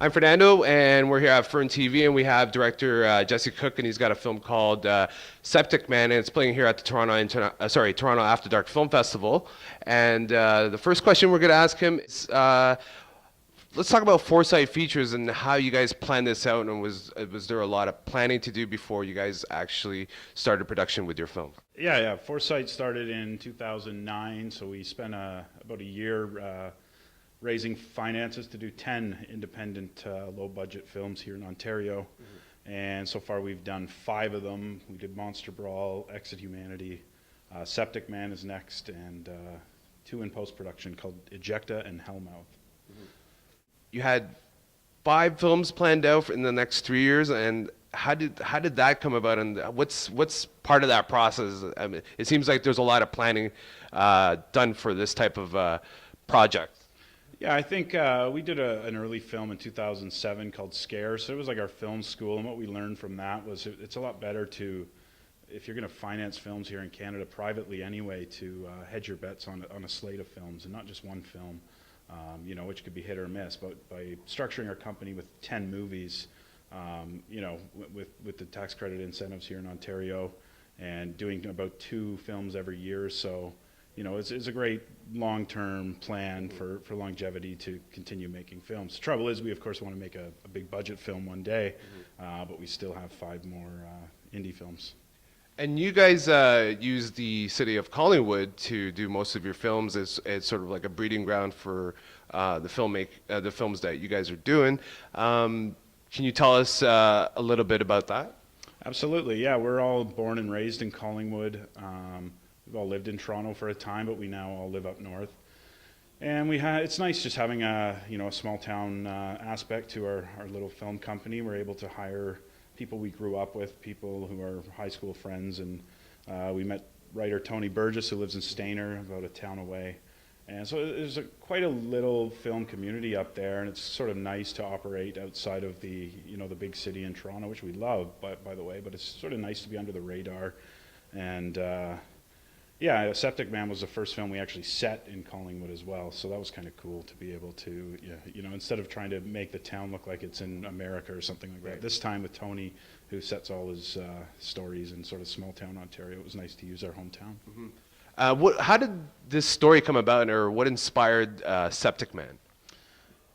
I'm Fernando, and we're here at FERNTV, and we have director Jesse Cook, and he's got a film called SepticMan, and it's playing here at the Toronto After Dark Film Festival. And the first question we're going to ask him is, let's talk about Foresight Features and how you guys planned this out, and was there a lot of planning to do before you guys actually started production with your film? Yeah. Foresight started in 2009, so we spent about a year raising finances to do 10 independent low-budget films here in Ontario. And so far we've done 5 of them. We did Monster Brawl, Exit Humanity, SepticMan is next, and 2 in post-production called Ejecta and Hellmouth. You had 5 films planned out in the next 3 years, and how did that come about, and what's part of that process? I mean, it seems like there's a lot of planning done for this type of project. Yeah, I think we did an early film in 2007 called Scare, so it was like our film school, and what we learned from that was it's a lot better to, if you're going to finance films here in Canada privately anyway, to hedge your bets on a slate of films and not just one film, which could be hit or miss. But by structuring our company with 10 movies, with the tax credit incentives here in Ontario, and doing about 2 films every year or so, it's a great long-term plan for longevity to continue making films. The trouble is, we of course want to make a big budget film one day, but we still have 5 more indie films. And you guys use the city of Collingwood to do most of your films as sort of like a breeding ground for the films that you guys are doing. Can you tell us a little bit about that? Absolutely, yeah. We're all born and raised in Collingwood. We've all lived in Toronto for a time, but we now all live up north. And it's nice just having a small town aspect to our little film company. We're able to hire people we grew up with, people who are high school friends, and we met writer Tony Burgess, who lives in Stayner, about a town away. And so there's quite a little film community up there, and it's sort of nice to operate outside of the big city in Toronto, which we love, by the way, but it's sort of nice to be under the radar. And yeah, SepticMan was the first film we actually set in Collingwood as well, so that was kind of cool to be able to, instead of trying to make the town look like it's in America or something like that. This time with Tony, who sets all his stories in sort of small town Ontario, it was nice to use our hometown. How did this story come about, or what inspired SepticMan?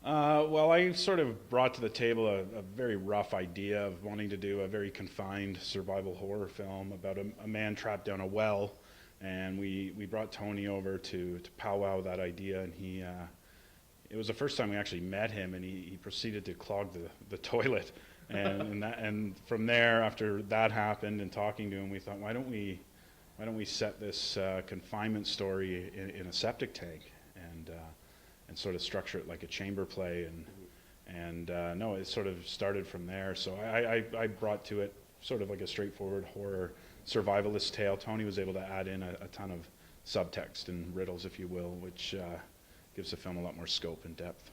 Well, I sort of brought to the table a very rough idea of wanting to do a very confined survival horror film about a man trapped down a well. And we brought Tony over to powwow that idea, and it was the first time we actually met him, and he proceeded to clog the toilet, and from there, after that happened and talking to him, we thought, why don't we set this confinement story in a septic tank and sort of structure it like a chamber play, and no, it sort of started from there. So I brought to it sort of like a straightforward horror survivalist tale. Tony was able to add in a ton of subtext and riddles, if you will, which gives the film a lot more scope and depth.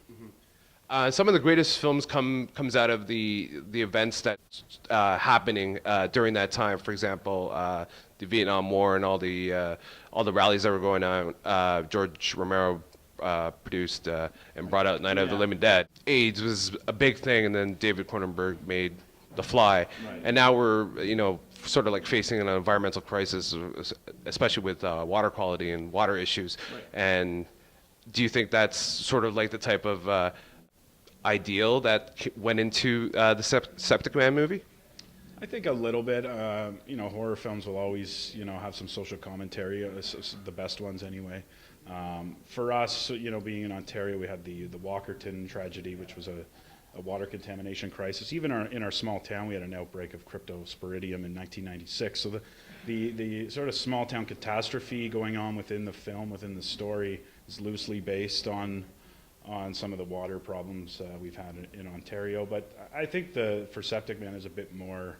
Some of the greatest films comes out of the events that happening during that time. For example, the Vietnam War and all the rallies that were going on. George Romero produced and brought out Night of the Living Dead. AIDS was a big thing, and then David Cronenberg made The Fly, and now we're sort of like facing an environmental crisis, especially with water quality and water issues. And do you think that's sort of like the type of ideal that went into the SepticMan movie? I think a little bit. Horror films will always, have some social commentary, the best ones anyway. For us, being in Ontario, we had the Walkerton tragedy, which was a a water contamination crisis. Even in our small town, we had an outbreak of cryptosporidium in 1996. So the sort of small town catastrophe going on within the film, within the story, is loosely based on some of the water problems we've had in Ontario. But I think for SepticMan, there's a bit more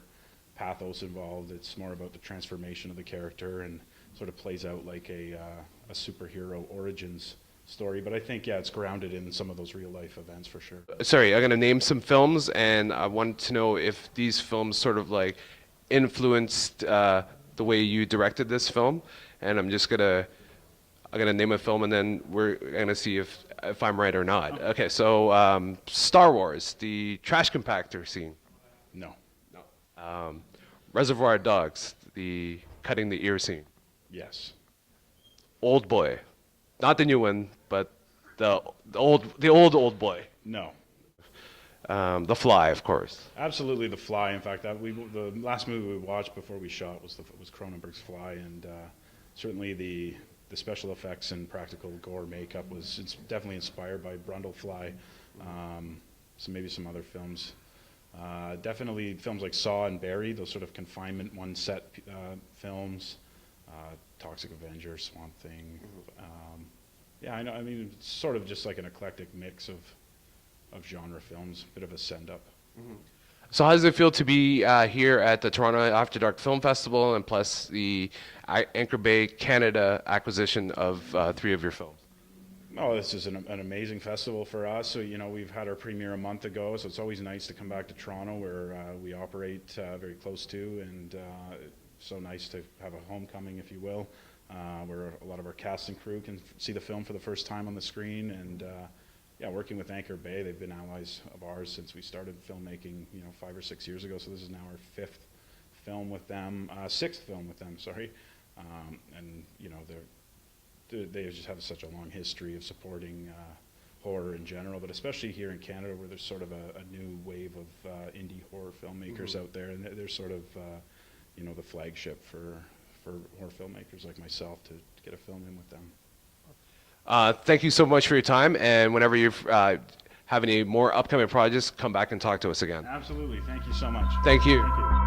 pathos involved. It's more about the transformation of the character and sort of plays out like a superhero origins story. But I think, yeah, it's grounded in some of those real life events for sure. Sorry, I'm going to name some films, and I want to know if these films sort of like influenced the way you directed this film. And I'm gonna name a film, and then we're gonna see if I'm right or not. Okay, so Star Wars, the trash compactor scene. No. Reservoir Dogs, the cutting the ear scene. Yes. Old Boy, not the new one, but the old Boy. No. The Fly, of course. Absolutely, The Fly. In fact, the last movie we watched before we shot was Cronenberg's Fly, and certainly the special effects and practical gore makeup it's definitely inspired by Brundlefly. So maybe some other films. Definitely films like Saw and Barry, those sort of confinement one set films. Toxic Avenger, Swamp Thing. Yeah, I know. I mean, it's sort of just like an eclectic mix of genre films, a bit of a send up. So how does it feel to be here at the Toronto After Dark Film Festival, and plus the Anchor Bay Canada acquisition of 3 of your films? Oh, this is an amazing festival for us. So, we've had our premiere a month ago, so it's always nice to come back to Toronto, where we operate very close to, and so nice to have a homecoming, if you will, where a lot of our cast and crew can see the film for the first time on the screen. And yeah, working with Anchor Bay, they've been allies of ours since we started filmmaking, 5 or 6 years ago. So this is now our 6th film with them, sorry. And they just have such a long history of supporting horror in general, but especially here in Canada, where there's sort of a new wave of indie horror filmmakers out there, and they're sort of the flagship for horror filmmakers like myself to get a film in with them. Thank you so much for your time, and whenever you have any more upcoming projects, come back and talk to us again. Absolutely. Thank you so much. Thank you. Thank you.